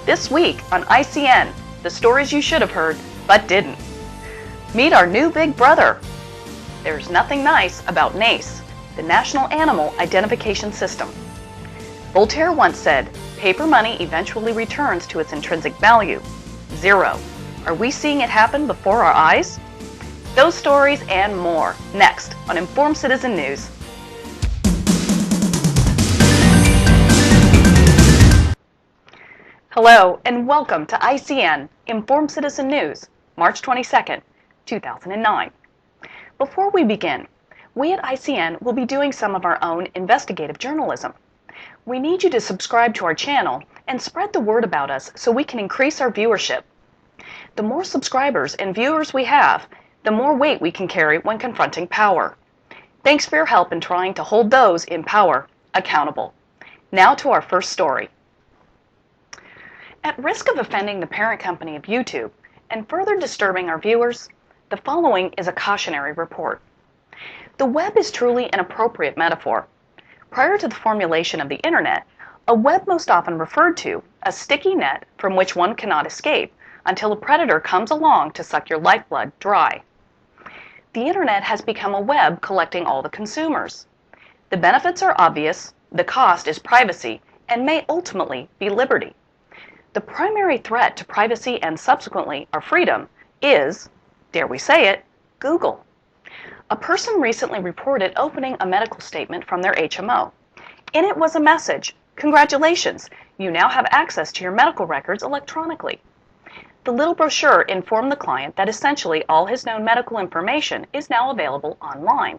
This week on ICN, the stories you should have heard but didn't. Meet our new big brother. There's nothing nice about NACE, the National Animal Identification System. Voltaire once said, paper money eventually returns to its intrinsic value, zero. Are we seeing it happen before our eyes? Those stories and more, next on Informed Citizen News. Hello and welcome to ICN Informed Citizen News, March 22nd, 2009. Before we begin, we at ICN will be doing some of our own investigative journalism. We need you to subscribe to our channel and spread the word about us so we can increase our viewership. The more subscribers and viewers we have, the more weight we can carry when confronting power. Thanks for your help in trying to hold those in power accountable. Now to our first story. At risk of offending the parent company of YouTube and further disturbing our viewers, the following is a cautionary report. The web is truly an appropriate metaphor. Prior to the formulation of the internet, a web most often referred to a sticky net from which one cannot escape until a predator comes along to suck your lifeblood dry. The internet has become a web collecting all the consumers. The benefits are obvious, the cost is privacy, and may ultimately be liberty. The primary threat to privacy and subsequently our freedom is, dare we say it, Google. A person recently reported opening a medical statement from their HMO. In it was a message, "Congratulations, you now have access to your medical records electronically." The little brochure informed the client that essentially all his known medical information is now available online.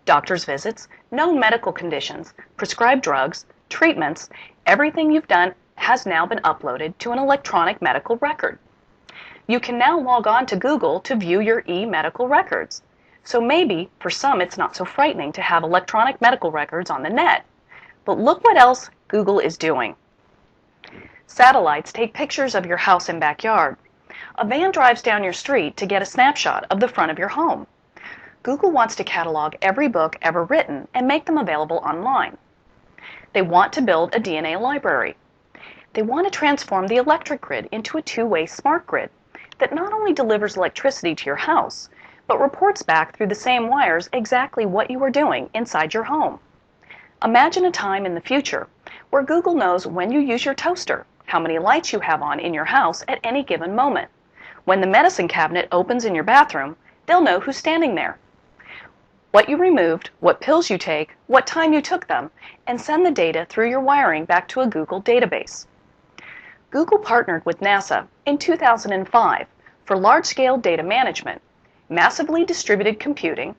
Doctor's visits, known medical conditions, prescribed drugs, treatments, everything you've done has now been uploaded to an electronic medical record. You can now log on to Google to view your e-medical records. So maybe, for some, it's not so frightening to have electronic medical records on the net. But look what else Google is doing. Satellites take pictures of your house and backyard. A van drives down your street to get a snapshot of the front of your home. Google wants to catalog every book ever written and make them available online. They want to build a DNA library. They want to transform the electric grid into a two-way smart grid that not only delivers electricity to your house, but reports back through the same wires exactly what you are doing inside your home. Imagine a time in the future where Google knows when you use your toaster, how many lights you have on in your house at any given moment. When the medicine cabinet opens in your bathroom, they'll know who's standing there, what you removed, what pills you take, what time you took them, and send the data through your wiring back to a Google database. Google partnered with NASA in 2005 for large-scale data management, massively distributed computing,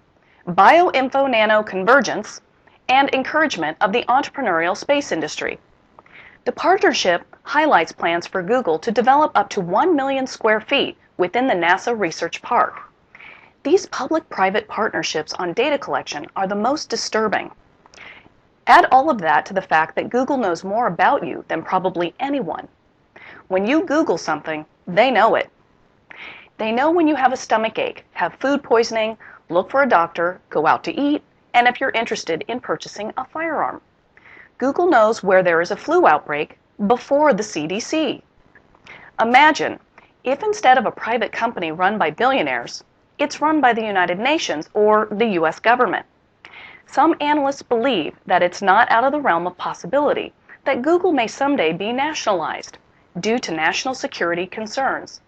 bioinfo nano convergence, and encouragement of the entrepreneurial space industry. The partnership highlights plans for Google to develop up to 1 million square feet within the NASA Research Park. These public-private partnerships on data collection are the most disturbing. Add all of that to the fact that Google knows more about you than probably anyone. When you Google something, they know it. They know when you have a stomach ache, have food poisoning, look for a doctor, go out to eat, and if you're interested in purchasing a firearm. Google knows where there is a flu outbreak before the CDC. Imagine if instead of a private company run by billionaires, it's run by the United Nations or the US government. Some analysts believe that it's not out of the realm of possibility that Google may someday be nationalized due to national security concerns.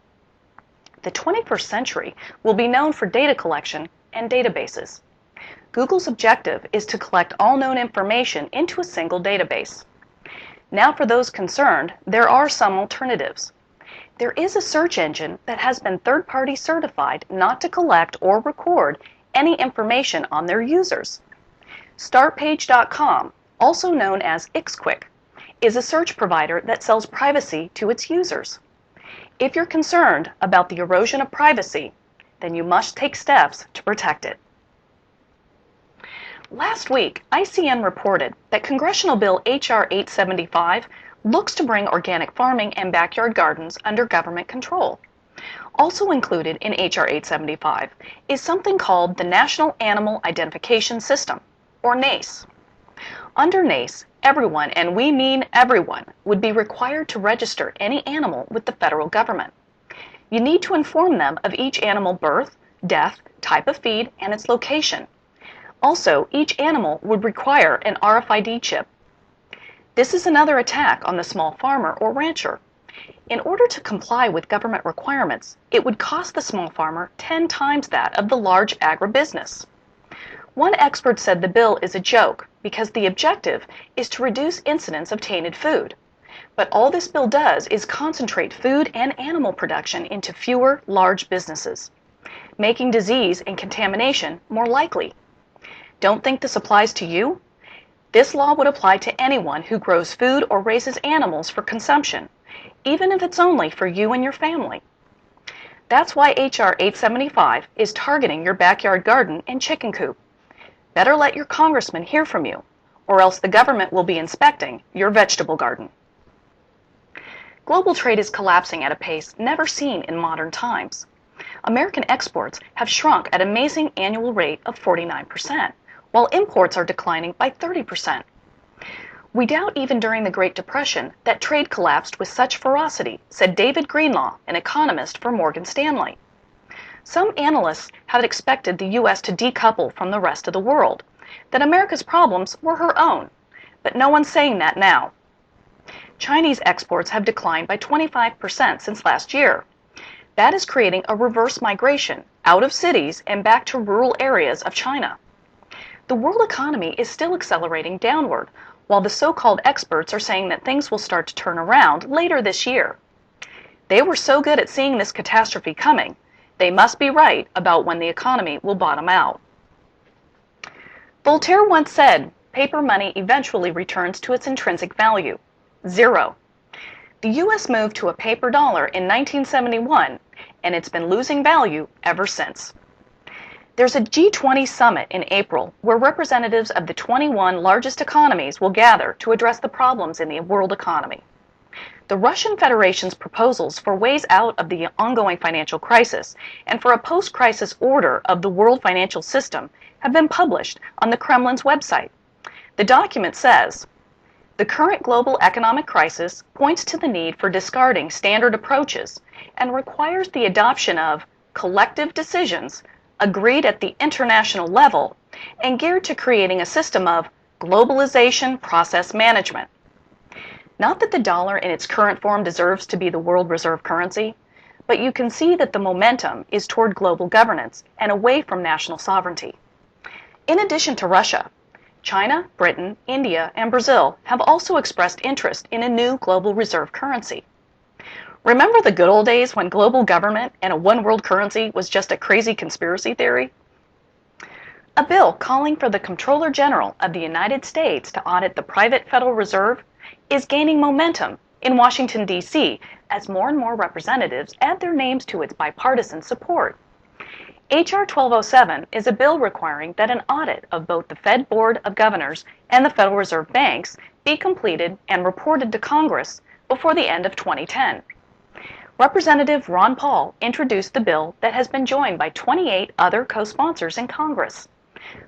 The 21st century will be known for data collection and databases. Google's objective is to collect all known information into a single database. Now for those concerned, there are some alternatives. There is a search engine that has been third-party certified not to collect or record any information on their users. Startpage.com, also known as Ixquick, is a search provider that sells privacy to its users. If you're concerned about the erosion of privacy, then you must take steps to protect it. Last week, ICN reported that Congressional Bill H.R. 875 looks to bring organic farming and backyard gardens under government control. Also included in H.R. 875 is something called the National Animal Identification System, or NACE. Under NACE, everyone, and we mean everyone, would be required to register any animal with the federal government. You need to inform them of each animal birth, death, type of feed, and its location. Also, each animal would require an RFID chip. This is another attack on the small farmer or rancher. In order to comply with government requirements, it would cost the small farmer 10 times that of the large agribusiness. One expert said the bill is a joke because the objective is to reduce incidence of tainted food. But all this bill does is concentrate food and animal production into fewer large businesses, making disease and contamination more likely. Don't think this applies to you? This law would apply to anyone who grows food or raises animals for consumption, even if it's only for you and your family. That's why H.R. 875 is targeting your backyard garden and chicken coop. Better let your congressman hear from you, or else the government will be inspecting your vegetable garden. Global trade is collapsing at a pace never seen in modern times. American exports have shrunk at an amazing annual rate of 49%, while imports are declining by 30%. We doubt even during the Great Depression that trade collapsed with such ferocity, said David Greenlaw, an economist for Morgan Stanley. Some analysts had expected the U.S. to decouple from the rest of the world, that America's problems were her own, but no one's saying that now. Chinese exports have declined by 25% since last year. That is creating a reverse migration out of cities and back to rural areas of China. The world economy is still accelerating downward, while the so-called experts are saying that things will start to turn around later this year. They were so good at seeing this catastrophe coming, they must be right about when the economy will bottom out. Voltaire once said, paper money eventually returns to its intrinsic value, zero. The U.S. moved to a paper dollar in 1971, and it's been losing value ever since. There's a G20 summit in April where representatives of the 21 largest economies will gather to address the problems in the world economy. The Russian Federation's proposals for ways out of the ongoing financial crisis and for a post-crisis order of the world financial system have been published on the Kremlin's website. The document says, the current global economic crisis points to the need for discarding standard approaches and requires the adoption of collective decisions agreed at the international level and geared to creating a system of globalization process management. Not that the dollar in its current form deserves to be the world reserve currency, but you can see that the momentum is toward global governance and away from national sovereignty. In addition to Russia, China, Britain, India, and Brazil have also expressed interest in a new global reserve currency. Remember the good old days when global government and a one-world currency was just a crazy conspiracy theory? A bill calling for the Comptroller General of the United States to audit the private Federal Reserve is gaining momentum in Washington, D.C. as more and more representatives add their names to its bipartisan support. H.R. 1207 is a bill requiring that an audit of both the Fed Board of Governors and the Federal Reserve Banks be completed and reported to Congress before the end of 2010. Representative Ron Paul introduced the bill that has been joined by 28 other co-sponsors in Congress.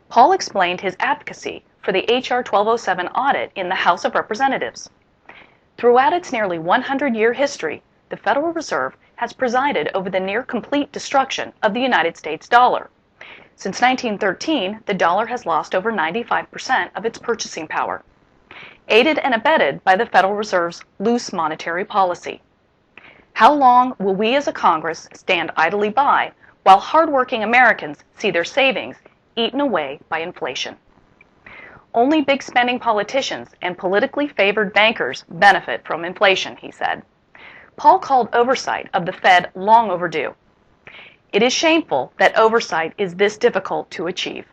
Paul explained his advocacy for the H.R. 1207 audit in the House of Representatives. Throughout its nearly 100-year history, the Federal Reserve has presided over the near-complete destruction of the United States dollar. Since 1913, the dollar has lost over 95% of its purchasing power, aided and abetted by the Federal Reserve's loose monetary policy. How long will we as a Congress stand idly by while hardworking Americans see their savings eaten away by inflation? Only big spending politicians and politically favored bankers benefit from inflation, he said. Paul called oversight of the Fed long overdue. It is shameful that oversight is this difficult to achieve.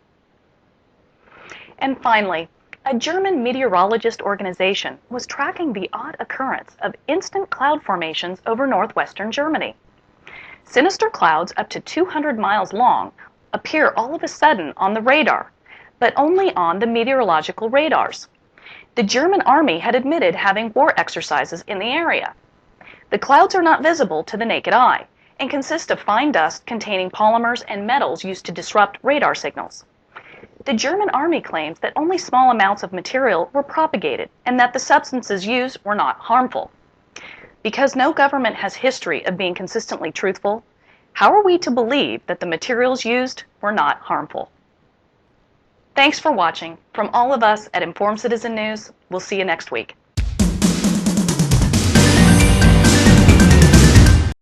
And finally, a German meteorologist organization was tracking the odd occurrence of instant cloud formations over northwestern Germany. Sinister clouds up to 200 miles long appear all of a sudden on the radar, but only on the meteorological radars. The German army had admitted having war exercises in the area. The clouds are not visible to the naked eye and consist of fine dust containing polymers and metals used to disrupt radar signals. The German army claims that only small amounts of material were propagated and that the substances used were not harmful. Because no government has history of being consistently truthful, how are we to believe that the materials used were not harmful? Thanks for watching. From all of us at Informed Citizen News, we'll see you next week.